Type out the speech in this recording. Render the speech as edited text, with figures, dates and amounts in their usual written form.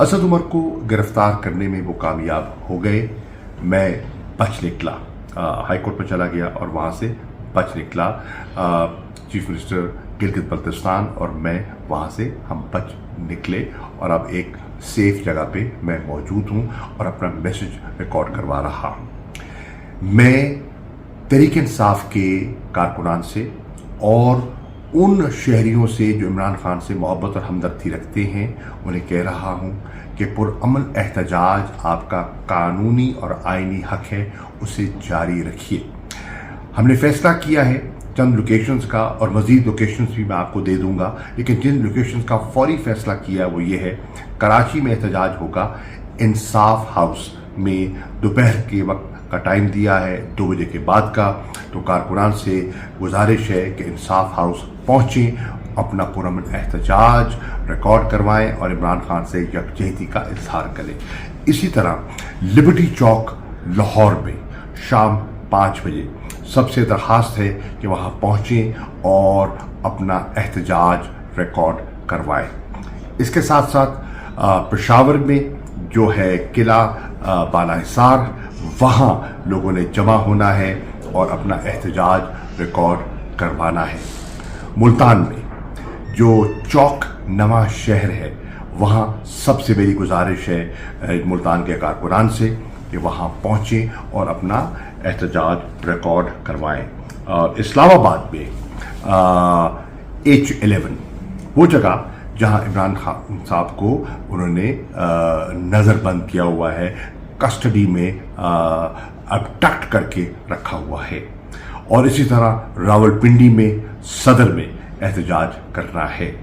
असद उमर को गिरफ्तार करने में वो कामयाब हो गए। मैं बच निकला, हाई कोर्ट में चला गया और वहाँ से बच निकला। चीफ मिनिस्टर गिलगित बल्तिस्तान और मैं वहाँ से हम बच निकले और अब एक सेफ जगह पे मैं मौजूद हूँ और अपना मैसेज रिकॉर्ड करवा रहा हूँ। मैं तहरीक इंसाफ के कारकुनान से और उन शहरियों से जो इमरान खान से मोहब्बत और हमदर्दी रखते हैं उन्हें कह रहा हूँ कि पुरअमन एहतजाज आपका कानूनी और आईनी हक है, उसे जारी रखिए। हमने फैसला किया है चंद लोकेशंस का और मज़ीद लोकेशंस भी मैं आपको दे दूंगा, लेकिन जिन लोकेशंस का फौरी फैसला किया वो ये है, कराची में एहतजाज होगा इंसाफ हाउस में, दोपहर के वक्त का टाइम दिया है 2 बजे के बाद का। तो कारकुनान से गुजारिश है कि इंसाफ हाउस पहुँचें, अपना पुरअमन एहतजाज रिकॉर्ड करवाएं और इमरान खान से यकजहती का इजहार करें। इसी तरह लिबर्टी चौक लाहौर में शाम 5 बजे सबसे दरख्वास्त है कि वहाँ पहुँचें और अपना एहतजाज रिकॉर्ड करवाएं। इसके साथ साथ पेशावर में जो है किला बाला हिसार, वहाँ लोगों ने जमा होना है और अपना एहतजाज रिकॉर्ड करवाना है। मुल्तान में जो चौक नमा शहर है, वहाँ सबसे मेरी गुजारिश है मुल्तान के कारकुनान से कि वहाँ पहुँचें और अपना एहतजाज रिकॉर्ड करवाएं। और इस्लामाबाद में H11 वो जगह जहाँ इमरान खान साहब को उन्होंने नज़रबंद किया हुआ है, कस्टडी में अबडक्ट करके रखा हुआ है। और इसी तरह रावलपिंडी में सदर में एहतजाज करना है।